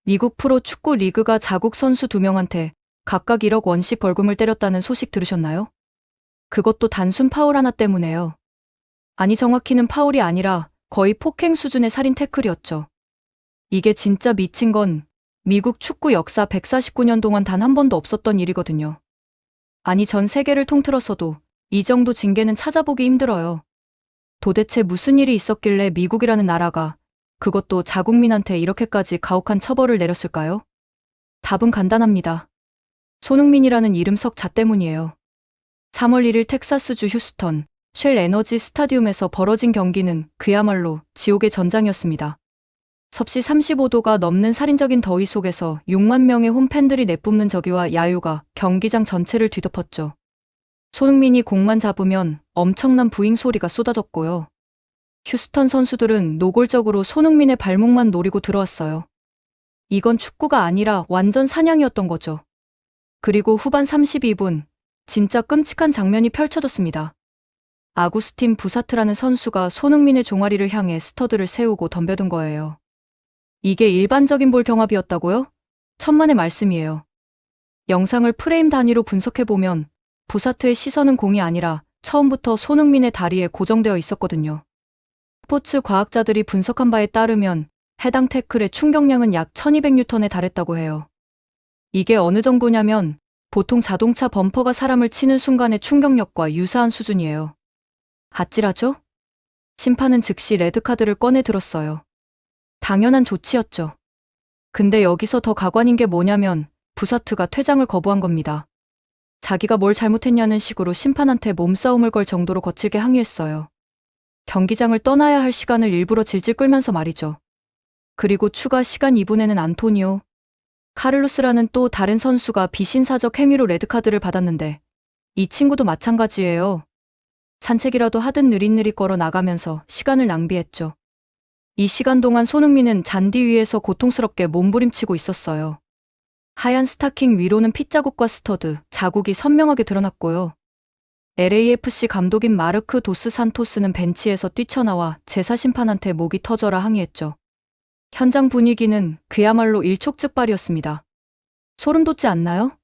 미국 프로 축구 리그가 자국 선수 2명한테 각각 1억 원씩 벌금을 때렸다는 소식 들으셨나요? 그것도 단순 파울 하나 때문에요. 아니, 정확히는 파울이 아니라 거의 폭행 수준의 살인 태클이었죠. 이게 진짜 미친 건 미국 축구 역사 149년 동안 단 한 번도 없었던 일이거든요. 아니, 전 세계를 통틀어서도 이 정도 징계는 찾아보기 힘들어요. 도대체 무슨 일이 있었길래 미국이라는 나라가, 그것도 자국민한테 이렇게까지 가혹한 처벌을 내렸을까요? 답은 간단합니다. 손흥민이라는 이름 석자 때문이에요. 3월 1일 텍사스주 휴스턴 쉘 에너지 스타디움에서 벌어진 경기는 그야말로 지옥의 전장이었습니다. 섭씨 35도가 넘는 살인적인 더위 속에서 6만 명의 홈팬들이 내뿜는 저기와 야유가 경기장 전체를 뒤덮었죠. 손흥민이 공만 잡으면 엄청난 부잉 소리가 쏟아졌고요. 휴스턴 선수들은 노골적으로 손흥민의 발목만 노리고 들어왔어요. 이건 축구가 아니라 완전 사냥이었던 거죠. 그리고 후반 32분, 진짜 끔찍한 장면이 펼쳐졌습니다. 아구스틴 부사트라는 선수가 손흥민의 종아리를 향해 스터드를 세우고 덤벼든 거예요. 이게 일반적인 볼 경합이었다고요? 천만의 말씀이에요. 영상을 프레임 단위로 분석해보면 부사트의 시선은 공이 아니라 처음부터 손흥민의 다리에 고정되어 있었거든요. 스포츠 과학자들이 분석한 바에 따르면 해당 태클의 충격량은 약 1200뉴턴에 달했다고 해요. 이게 어느 정도냐면 보통 자동차 범퍼가 사람을 치는 순간의 충격력과 유사한 수준이에요. 아찔하죠? 심판은 즉시 레드카드를 꺼내 들었어요. 당연한 조치였죠. 근데 여기서 더 가관인 게 뭐냐면 부사트가 퇴장을 거부한 겁니다. 자기가 뭘 잘못했냐는 식으로 심판한테 몸싸움을 걸 정도로 거칠게 항의했어요. 경기장을 떠나야 할 시간을 일부러 질질 끌면서 말이죠. 그리고 추가 시간 2분에는 안토니오 카를로스라는 또 다른 선수가 비신사적 행위로 레드카드를 받았는데 이 친구도 마찬가지예요. 산책이라도 하듯 느릿느릿 걸어 나가면서 시간을 낭비했죠. 이 시간 동안 손흥민은 잔디 위에서 고통스럽게 몸부림치고 있었어요. 하얀 스타킹 위로는 핏자국과 스터드, 자국이 선명하게 드러났고요. LAFC 감독인 마르크 도스 산토스는 벤치에서 뛰쳐나와 제사심판한테 목이 터져라 항의했죠. 현장 분위기는 그야말로 일촉즉발이었습니다. 소름 돋지 않나요?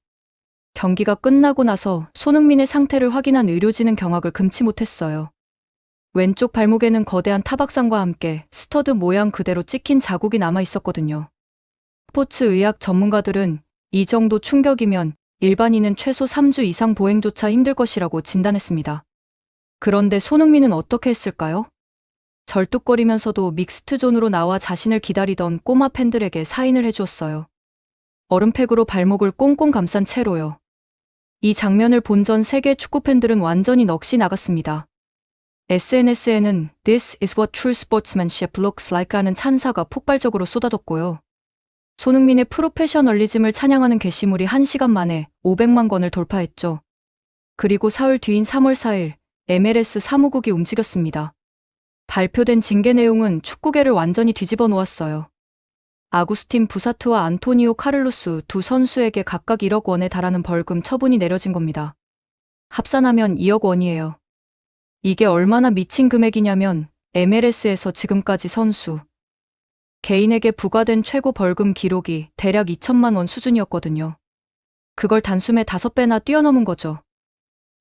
경기가 끝나고 나서 손흥민의 상태를 확인한 의료진은 경악을 금치 못했어요. 왼쪽 발목에는 거대한 타박상과 함께 스터드 모양 그대로 찍힌 자국이 남아 있었거든요. 스포츠 의학 전문가들은 이 정도 충격이면 일반인은 최소 3주 이상 보행조차 힘들 것이라고 진단했습니다. 그런데 손흥민은 어떻게 했을까요? 절뚝거리면서도 믹스트존으로 나와 자신을 기다리던 꼬마 팬들에게 사인을 해주었어요. 얼음팩으로 발목을 꽁꽁 감싼 채로요. 이 장면을 본 전 세계 축구 팬들은 완전히 넋이 나갔습니다. SNS에는 This is what true sportsmanship looks like 하는 찬사가 폭발적으로 쏟아졌고요. 손흥민의 프로페셔널리즘을 찬양하는 게시물이 1시간 만에 500만 건을 돌파했죠. 그리고 사흘 뒤인 3월 4일 MLS 사무국이 움직였습니다. 발표된 징계 내용은 축구계를 완전히 뒤집어 놓았어요. 아구스틴 부사트와 안토니오 카를로스 두 선수에게 각각 1억 원에 달하는 벌금 처분이 내려진 겁니다. 합산하면 2억 원이에요. 이게 얼마나 미친 금액이냐면 MLS에서 지금까지 선수, 개인에게 부과된 최고 벌금 기록이 대략 2천만 원 수준이었거든요. 그걸 단숨에 5배나 뛰어넘은 거죠.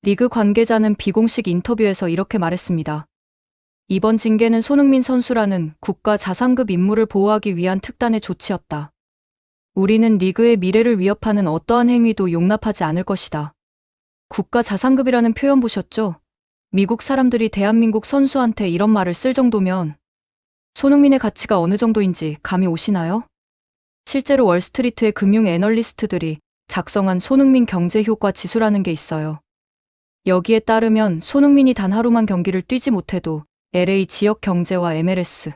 리그 관계자는 비공식 인터뷰에서 이렇게 말했습니다. 이번 징계는 손흥민 선수라는 국가 자상급 인물을 보호하기 위한 특단의 조치였다. 우리는 리그의 미래를 위협하는 어떠한 행위도 용납하지 않을 것이다. 국가 자상급이라는 표현 보셨죠? 미국 사람들이 대한민국 선수한테 이런 말을 쓸 정도면 손흥민의 가치가 어느 정도인지 감이 오시나요? 실제로 월스트리트의 금융 애널리스트들이 작성한 손흥민 경제 효과 지수라는 게 있어요. 여기에 따르면 손흥민이 단 하루만 경기를 뛰지 못해도 LA 지역 경제와 MLS,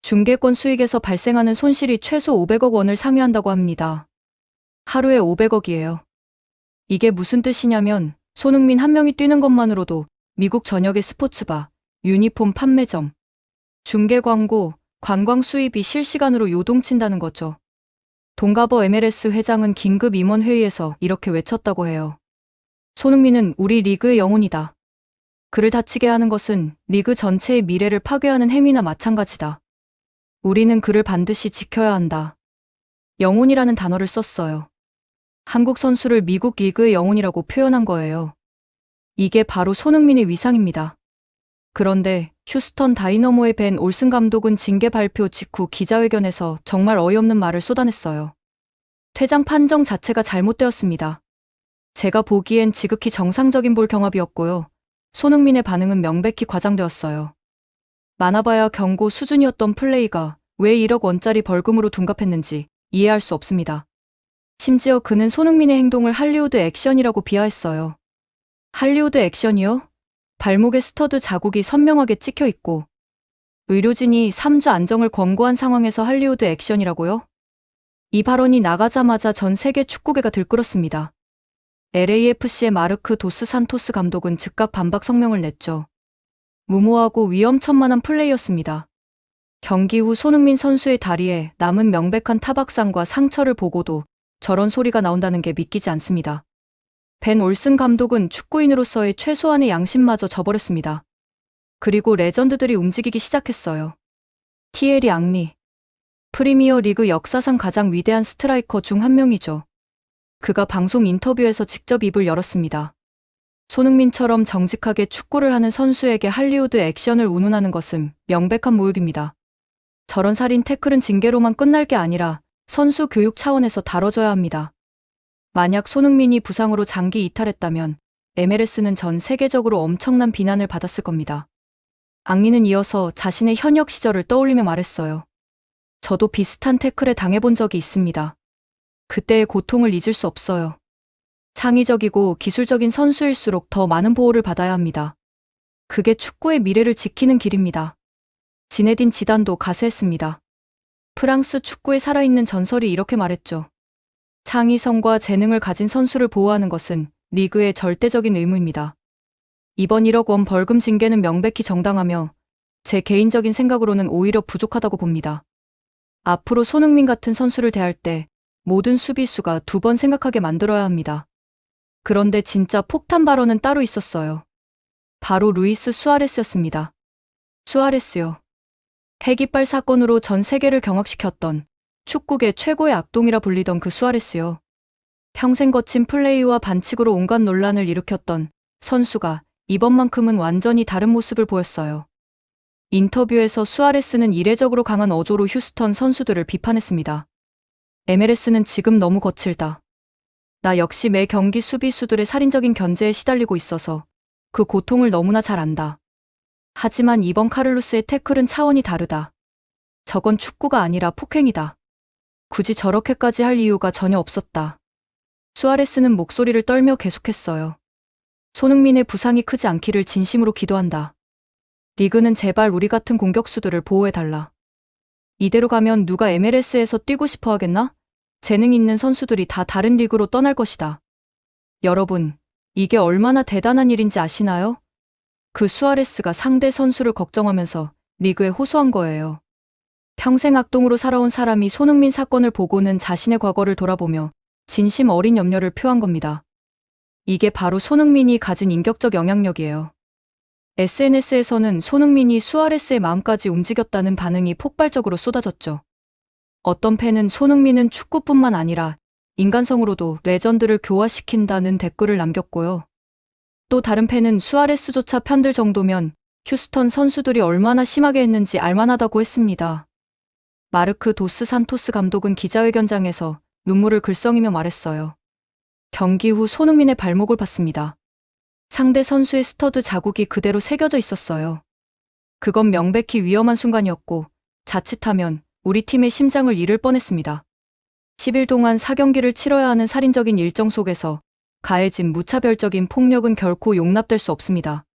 중계권 수익에서 발생하는 손실이 최소 500억 원을 상회한다고 합니다. 하루에 500억이에요. 이게 무슨 뜻이냐면 손흥민 한 명이 뛰는 것만으로도 미국 전역의 스포츠바, 유니폼 판매점, 중계 광고, 관광 수입이 실시간으로 요동친다는 거죠. 동가버 MLS 회장은 긴급 임원 회의에서 이렇게 외쳤다고 해요. 손흥민은 우리 리그의 영혼이다. 그를 다치게 하는 것은 리그 전체의 미래를 파괴하는 행위나 마찬가지다. 우리는 그를 반드시 지켜야 한다. 영혼이라는 단어를 썼어요. 한국 선수를 미국 리그의 영혼이라고 표현한 거예요. 이게 바로 손흥민의 위상입니다. 그런데 휴스턴 다이너모의 벤 올슨 감독은 징계 발표 직후 기자회견에서 정말 어이없는 말을 쏟아냈어요. 퇴장 판정 자체가 잘못되었습니다. 제가 보기엔 지극히 정상적인 볼 경합이었고요. 손흥민의 반응은 명백히 과장되었어요. 많아봐야 경고 수준이었던 플레이가 왜 1억 원짜리 벌금으로 둔갑했는지 이해할 수 없습니다. 심지어 그는 손흥민의 행동을 할리우드 액션이라고 비하했어요. 할리우드 액션이요? 발목에 스터드 자국이 선명하게 찍혀 있고 의료진이 3주 안정을 권고한 상황에서 할리우드 액션이라고요? 이 발언이 나가자마자 전 세계 축구계가 들끓었습니다. LAFC의 마르크 도스 산토스 감독은 즉각 반박 성명을 냈죠. 무모하고 위험천만한 플레이였습니다. 경기 후 손흥민 선수의 다리에 남은 명백한 타박상과 상처를 보고도 저런 소리가 나온다는 게 믿기지 않습니다. 벤 올슨 감독은 축구인으로서의 최소한의 양심마저 저버렸습니다. 그리고 레전드들이 움직이기 시작했어요. 티에리 앙리. 프리미어 리그 역사상 가장 위대한 스트라이커 중 한 명이죠. 그가 방송 인터뷰에서 직접 입을 열었습니다. 손흥민처럼 정직하게 축구를 하는 선수에게 할리우드 액션을 운운하는 것은 명백한 모욕입니다. 저런 살인 태클은 징계로만 끝날 게 아니라 선수 교육 차원에서 다뤄져야 합니다. 만약 손흥민이 부상으로 장기 이탈했다면 MLS는 전 세계적으로 엄청난 비난을 받았을 겁니다. 앙리는 이어서 자신의 현역 시절을 떠올리며 말했어요. 저도 비슷한 태클에 당해본 적이 있습니다. 그때의 고통을 잊을 수 없어요. 창의적이고 기술적인 선수일수록 더 많은 보호를 받아야 합니다. 그게 축구의 미래를 지키는 길입니다. 지네딘 지단도 가세했습니다. 프랑스 축구에 살아있는 전설이 이렇게 말했죠. 창의성과 재능을 가진 선수를 보호하는 것은 리그의 절대적인 의무입니다. 이번 1억 원 벌금 징계는 명백히 정당하며 제 개인적인 생각으로는 오히려 부족하다고 봅니다. 앞으로 손흥민 같은 선수를 대할 때 모든 수비수가 2번 생각하게 만들어야 합니다. 그런데 진짜 폭탄 발언은 따로 있었어요. 바로 루이스 수아레스였습니다. 수아레스요. 폐기빨 사건으로 전 세계를 경악시켰던 축구계 최고의 악동이라 불리던 그 수아레스요. 평생 거친 플레이와 반칙으로 온갖 논란을 일으켰던 선수가 이번만큼은 완전히 다른 모습을 보였어요. 인터뷰에서 수아레스는 이례적으로 강한 어조로 휴스턴 선수들을 비판했습니다. MLS는 지금 너무 거칠다. 나 역시 매 경기 수비수들의 살인적인 견제에 시달리고 있어서 그 고통을 너무나 잘 안다. 하지만 이번 카를로스의 태클은 차원이 다르다. 저건 축구가 아니라 폭행이다. 굳이 저렇게까지 할 이유가 전혀 없었다. 수아레스는 목소리를 떨며 계속했어요. 손흥민의 부상이 크지 않기를 진심으로 기도한다. 리그는 제발 우리 같은 공격수들을 보호해달라. 이대로 가면 누가 MLS에서 뛰고 싶어 하겠나? 재능 있는 선수들이 다 다른 리그로 떠날 것이다. 여러분, 이게 얼마나 대단한 일인지 아시나요? 그 수아레스가 상대 선수를 걱정하면서 리그에 호소한 거예요. 평생 악동으로 살아온 사람이 손흥민 사건을 보고는 자신의 과거를 돌아보며 진심 어린 염려를 표한 겁니다. 이게 바로 손흥민이 가진 인격적 영향력이에요. SNS에서는 손흥민이 수아레스의 마음까지 움직였다는 반응이 폭발적으로 쏟아졌죠. 어떤 팬은 손흥민은 축구뿐만 아니라 인간성으로도 레전드를 교화시킨다는 댓글을 남겼고요. 또 다른 팬은 수아레스조차 편들 정도면 휴스턴 선수들이 얼마나 심하게 했는지 알만하다고 했습니다. 마르크 도스 산토스 감독은 기자회견장에서 눈물을 글썽이며 말했어요. 경기 후 손흥민의 발목을 봤습니다. 상대 선수의 스터드 자국이 그대로 새겨져 있었어요. 그건 명백히 위험한 순간이었고 자칫하면 우리 팀의 심장을 잃을 뻔했습니다. 10일 동안 4경기를 치러야 하는 살인적인 일정 속에서 가해진 무차별적인 폭력은 결코 용납될 수 없습니다.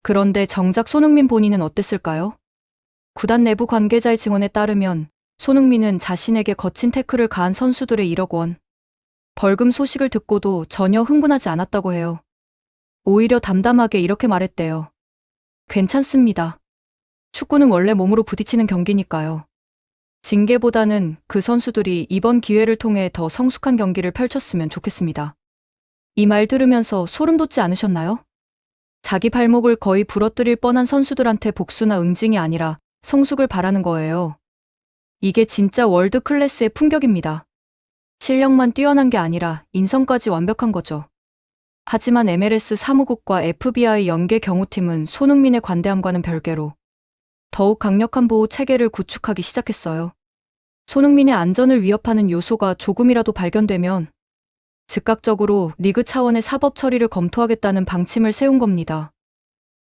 그런데 정작 손흥민 본인은 어땠을까요? 구단 내부 관계자의 증언에 따르면 손흥민은 자신에게 거친 태클을 가한 선수들의 1억 원 벌금 소식을 듣고도 전혀 흥분하지 않았다고 해요. 오히려 담담하게 이렇게 말했대요. 괜찮습니다. 축구는 원래 몸으로 부딪히는 경기니까요. 징계보다는 그 선수들이 이번 기회를 통해 더 성숙한 경기를 펼쳤으면 좋겠습니다. 이 말 들으면서 소름 돋지 않으셨나요? 자기 발목을 거의 부러뜨릴 뻔한 선수들한테 복수나 응징이 아니라 성숙을 바라는 거예요. 이게 진짜 월드 클래스의 품격입니다. 실력만 뛰어난 게 아니라 인성까지 완벽한 거죠. 하지만 MLS 사무국과 FBI 연계 경호팀은 손흥민의 관대함과는 별개로 더욱 강력한 보호 체계를 구축하기 시작했어요. 손흥민의 안전을 위협하는 요소가 조금이라도 발견되면 즉각적으로 리그 차원의 사법 처리를 검토하겠다는 방침을 세운 겁니다.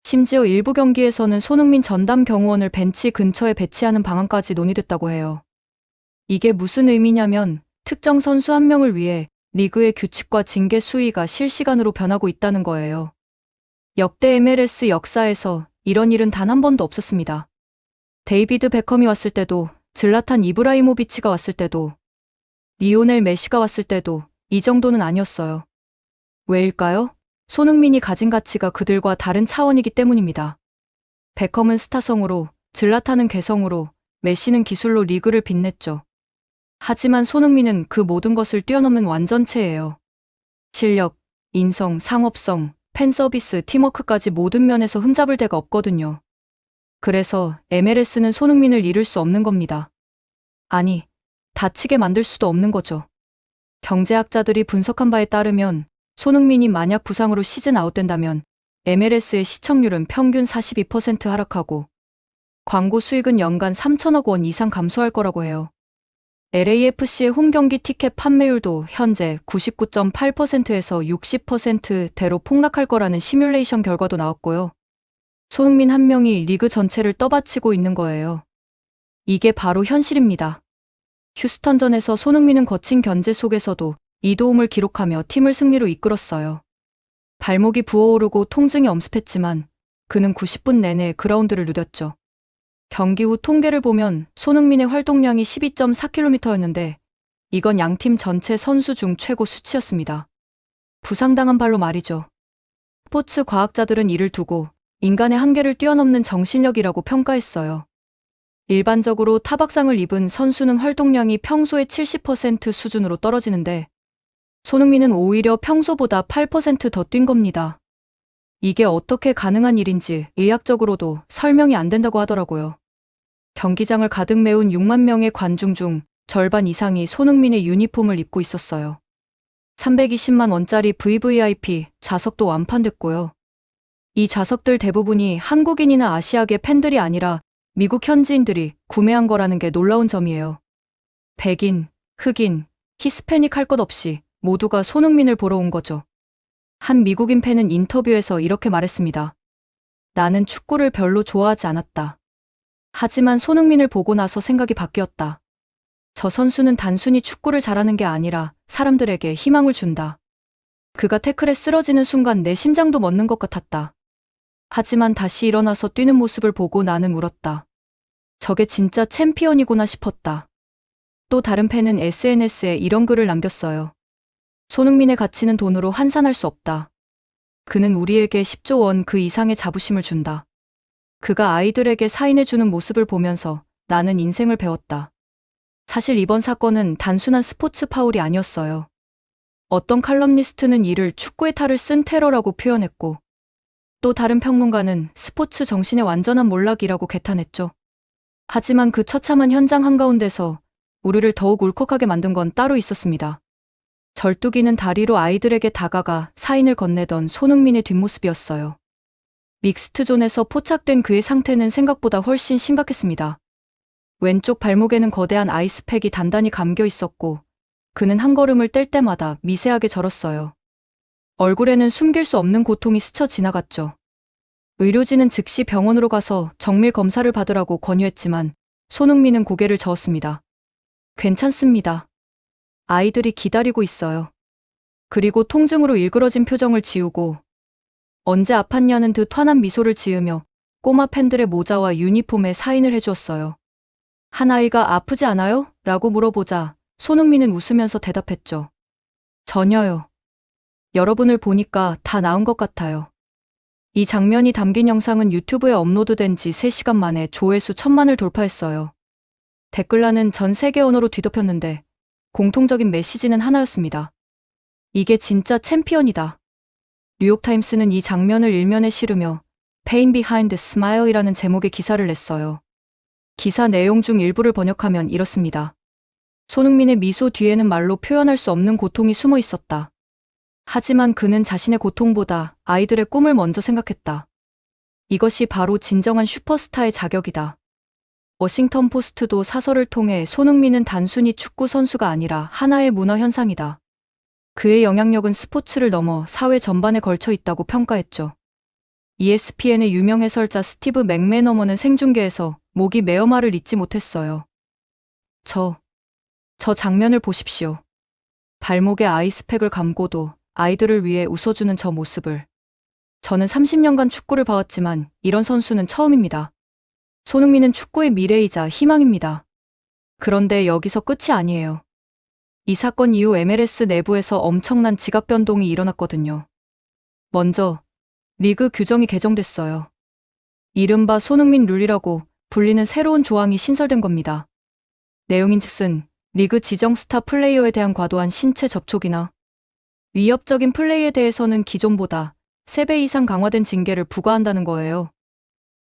심지어 일부 경기에서는 손흥민 전담 경호원을 벤치 근처에 배치하는 방안까지 논의됐다고 해요. 이게 무슨 의미냐면 특정 선수 한 명을 위해 리그의 규칙과 징계 수위가 실시간으로 변하고 있다는 거예요. 역대 MLS 역사에서 이런 일은 단 한 번도 없었습니다. 데이비드 베컴이 왔을 때도, 질라탄 이브라이모비치가 왔을 때도, 리오넬 메시가 왔을 때도 이 정도는 아니었어요. 왜일까요? 손흥민이 가진 가치가 그들과 다른 차원이기 때문입니다. 베컴은 스타성으로, 질라탄은 개성으로, 메시는 기술로 리그를 빛냈죠. 하지만 손흥민은 그 모든 것을 뛰어넘는 완전체예요. 실력, 인성, 상업성, 팬서비스, 팀워크까지 모든 면에서 흠잡을 데가 없거든요. 그래서 MLS는 손흥민을 잃을 수 없는 겁니다. 아니, 다치게 만들 수도 없는 거죠. 경제학자들이 분석한 바에 따르면 손흥민이 만약 부상으로 시즌 아웃된다면 MLS의 시청률은 평균 42% 하락하고 광고 수익은 연간 3천억 원 이상 감소할 거라고 해요. LAFC의 홈경기 티켓 판매율도 현재 99.8%에서 60%대로 폭락할 거라는 시뮬레이션 결과도 나왔고요. 손흥민 한 명이 리그 전체를 떠받치고 있는 거예요. 이게 바로 현실입니다. 휴스턴전에서 손흥민은 거친 견제 속에서도 2도움을 기록하며 팀을 승리로 이끌었어요. 발목이 부어오르고 통증이 엄습했지만 그는 90분 내내 그라운드를 누볐죠. 경기 후 통계를 보면 손흥민의 활동량이 12.4km였는데 이건 양팀 전체 선수 중 최고 수치였습니다. 부상당한 발로 말이죠. 스포츠 과학자들은 이를 두고 인간의 한계를 뛰어넘는 정신력이라고 평가했어요. 일반적으로 타박상을 입은 선수는 활동량이 평소의 70% 수준으로 떨어지는데 손흥민은 오히려 평소보다 8% 더 뛴 겁니다. 이게 어떻게 가능한 일인지 의학적으로도 설명이 안 된다고 하더라고요. 경기장을 가득 메운 6만 명의 관중 중 절반 이상이 손흥민의 유니폼을 입고 있었어요. 320만 원짜리 VVIP 좌석도 완판됐고요. 이 좌석들 대부분이 한국인이나 아시아계 팬들이 아니라 미국 현지인들이 구매한 거라는 게 놀라운 점이에요. 백인, 흑인, 히스패닉 할 것 없이 모두가 손흥민을 보러 온 거죠. 한 미국인 팬은 인터뷰에서 이렇게 말했습니다. 나는 축구를 별로 좋아하지 않았다. 하지만 손흥민을 보고 나서 생각이 바뀌었다. 저 선수는 단순히 축구를 잘하는 게 아니라 사람들에게 희망을 준다. 그가 태클에 쓰러지는 순간 내 심장도 멎는 것 같았다. 하지만 다시 일어나서 뛰는 모습을 보고 나는 울었다. 저게 진짜 챔피언이구나 싶었다. 또 다른 팬은 SNS에 이런 글을 남겼어요. 손흥민의 가치는 돈으로 환산할 수 없다. 그는 우리에게 10조 원 그 이상의 자부심을 준다. 그가 아이들에게 사인해주는 모습을 보면서 나는 인생을 배웠다. 사실 이번 사건은 단순한 스포츠 파울이 아니었어요. 어떤 칼럼니스트는 이를 축구의 탈을 쓴 테러라고 표현했고 또 다른 평론가는 스포츠 정신의 완전한 몰락이라고 개탄했죠. 하지만 그 처참한 현장 한가운데서 우리를 더욱 울컥하게 만든 건 따로 있었습니다. 절뚝이는 다리로 아이들에게 다가가 사인을 건네던 손흥민의 뒷모습이었어요. 믹스트존에서 포착된 그의 상태는 생각보다 훨씬 심각했습니다. 왼쪽 발목에는 거대한 아이스팩이 단단히 감겨 있었고 그는 한 걸음을 뗄 때마다 미세하게 절었어요. 얼굴에는 숨길 수 없는 고통이 스쳐 지나갔죠. 의료진은 즉시 병원으로 가서 정밀 검사를 받으라고 권유했지만 손흥민은 고개를 저었습니다. 괜찮습니다. 아이들이 기다리고 있어요. 그리고 통증으로 일그러진 표정을 지우고 언제 아팠냐는 듯 환한 미소를 지으며 꼬마 팬들의 모자와 유니폼에 사인을 해주었어요. 한 아이가 아프지 않아요? 라고 물어보자 손흥민은 웃으면서 대답했죠. 전혀요. 여러분을 보니까 다 나은 것 같아요. 이 장면이 담긴 영상은 유튜브에 업로드된 지 3시간 만에 조회수 1000만을 돌파했어요. 댓글란은 전 세계 언어로 뒤덮였는데 공통적인 메시지는 하나였습니다. 이게 진짜 챔피언이다. 뉴욕타임스는 이 장면을 일면에 실으며 Pain Behind the Smile이라는 제목의 기사를 냈어요. 기사 내용 중 일부를 번역하면 이렇습니다. 손흥민의 미소 뒤에는 말로 표현할 수 없는 고통이 숨어 있었다. 하지만 그는 자신의 고통보다 아이들의 꿈을 먼저 생각했다. 이것이 바로 진정한 슈퍼스타의 자격이다. 워싱턴 포스트도 사설을 통해 손흥민은 단순히 축구 선수가 아니라 하나의 문화 현상이다. 그의 영향력은 스포츠를 넘어 사회 전반에 걸쳐 있다고 평가했죠. ESPN의 유명 해설자 스티브 맥매너먼은 생중계에서 목이 메어 말을 잇지 못했어요. 저 장면을 보십시오. 발목에 아이스팩을 감고도 아이들을 위해 웃어주는 저 모습을. 저는 30년간 축구를 봐왔지만 이런 선수는 처음입니다. 손흥민은 축구의 미래이자 희망입니다. 그런데 여기서 끝이 아니에요. 이 사건 이후 MLS 내부에서 엄청난 지각 변동이 일어났거든요. 먼저 리그 규정이 개정됐어요. 이른바 손흥민 룰이라고 불리는 새로운 조항이 신설된 겁니다. 내용인즉슨 리그 지정 스타 플레이어에 대한 과도한 신체 접촉이나 위협적인 플레이에 대해서는 기존보다 3배 이상 강화된 징계를 부과한다는 거예요.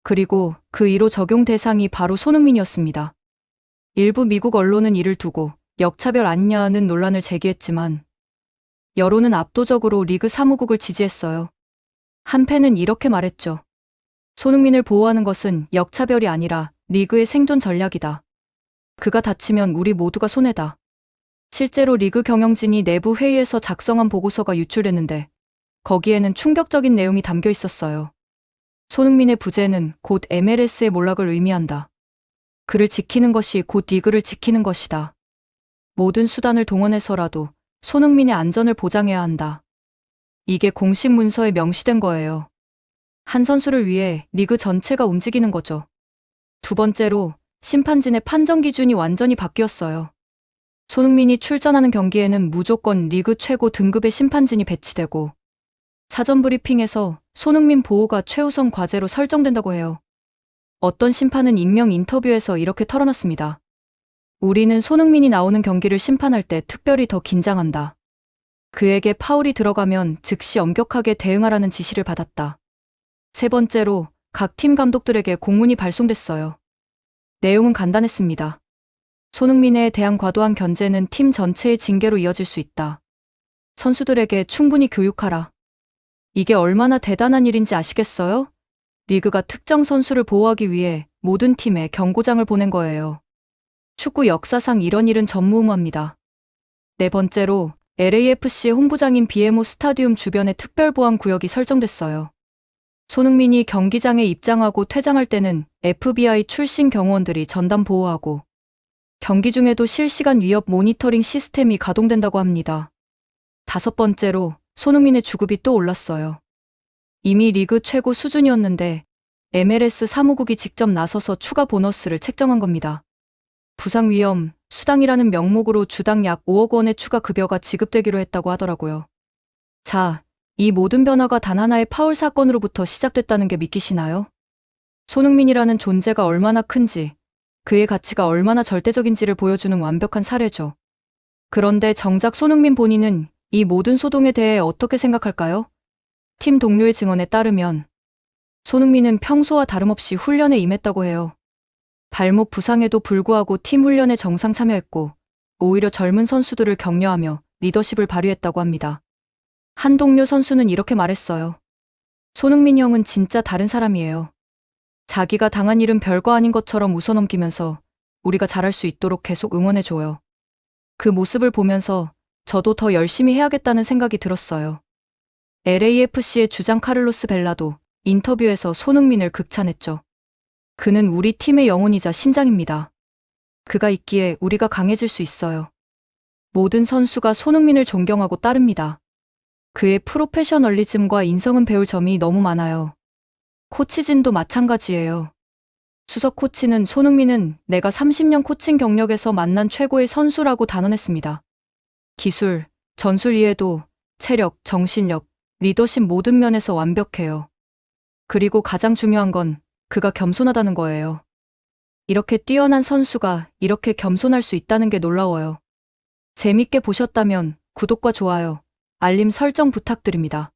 그리고 그 이로 적용 대상이 바로 손흥민이었습니다. 일부 미국 언론은 이를 두고 역차별 아니냐는 논란을 제기했지만 여론은 압도적으로 리그 사무국을 지지했어요. 한 팬은 이렇게 말했죠. 손흥민을 보호하는 것은 역차별이 아니라 리그의 생존 전략이다. 그가 다치면 우리 모두가 손해다. 실제로 리그 경영진이 내부 회의에서 작성한 보고서가 유출됐는데 거기에는 충격적인 내용이 담겨 있었어요. 손흥민의 부재는 곧 MLS의 몰락을 의미한다. 그를 지키는 것이 곧 리그를 지키는 것이다. 모든 수단을 동원해서라도 손흥민의 안전을 보장해야 한다. 이게 공식 문서에 명시된 거예요. 한 선수를 위해 리그 전체가 움직이는 거죠. 두 번째로 심판진의 판정 기준이 완전히 바뀌었어요. 손흥민이 출전하는 경기에는 무조건 리그 최고 등급의 심판진이 배치되고 사전 브리핑에서 손흥민 보호가 최우선 과제로 설정된다고 해요. 어떤 심판은 익명 인터뷰에서 이렇게 털어놨습니다. 우리는 손흥민이 나오는 경기를 심판할 때 특별히 더 긴장한다. 그에게 파울이 들어가면 즉시 엄격하게 대응하라는 지시를 받았다. 세 번째로 각 팀 감독들에게 공문이 발송됐어요. 내용은 간단했습니다. 손흥민에 대한 과도한 견제는 팀 전체의 징계로 이어질 수 있다. 선수들에게 충분히 교육하라. 이게 얼마나 대단한 일인지 아시겠어요? 리그가 특정 선수를 보호하기 위해 모든 팀에 경고장을 보낸 거예요. 축구 역사상 이런 일은 전무후무합니다. 네 번째로 LAFC 홍구장인 BMO 스타디움 주변에 특별보안 구역이 설정됐어요. 손흥민이 경기장에 입장하고 퇴장할 때는 FBI 출신 경호원들이 전담 보호하고 경기 중에도 실시간 위협 모니터링 시스템이 가동된다고 합니다. 다섯 번째로 손흥민의 주급이 또 올랐어요. 이미 리그 최고 수준이었는데 MLS 사무국이 직접 나서서 추가 보너스를 책정한 겁니다. 부상 위험, 수당이라는 명목으로 주당 약 5억 원의 추가 급여가 지급되기로 했다고 하더라고요. 자, 이 모든 변화가 단 하나의 파울 사건으로부터 시작됐다는 게 믿기시나요? 손흥민이라는 존재가 얼마나 큰지, 그의 가치가 얼마나 절대적인지를 보여주는 완벽한 사례죠. 그런데 정작 손흥민 본인은 이 모든 소동에 대해 어떻게 생각할까요? 팀 동료의 증언에 따르면 손흥민은 평소와 다름없이 훈련에 임했다고 해요. 발목 부상에도 불구하고 팀 훈련에 정상 참여했고 오히려 젊은 선수들을 격려하며 리더십을 발휘했다고 합니다. 한 동료 선수는 이렇게 말했어요. 손흥민 형은 진짜 다른 사람이에요. 자기가 당한 일은 별거 아닌 것처럼 웃어넘기면서 우리가 잘할 수 있도록 계속 응원해줘요. 그 모습을 보면서 저도 더 열심히 해야겠다는 생각이 들었어요. LAFC의 주장 카를로스 벨라도 인터뷰에서 손흥민을 극찬했죠. 그는 우리 팀의 영혼이자 심장입니다. 그가 있기에 우리가 강해질 수 있어요. 모든 선수가 손흥민을 존경하고 따릅니다. 그의 프로페셔널리즘과 인성은 배울 점이 너무 많아요. 코치진도 마찬가지예요. 수석 코치는 손흥민은 내가 30년 코칭 경력에서 만난 최고의 선수라고 단언했습니다. 기술, 전술 이해도, 체력, 정신력, 리더십 모든 면에서 완벽해요. 그리고 가장 중요한 건 그가 겸손하다는 거예요. 이렇게 뛰어난 선수가 이렇게 겸손할 수 있다는 게 놀라워요. 재밌게 보셨다면 구독과 좋아요, 알림 설정 부탁드립니다.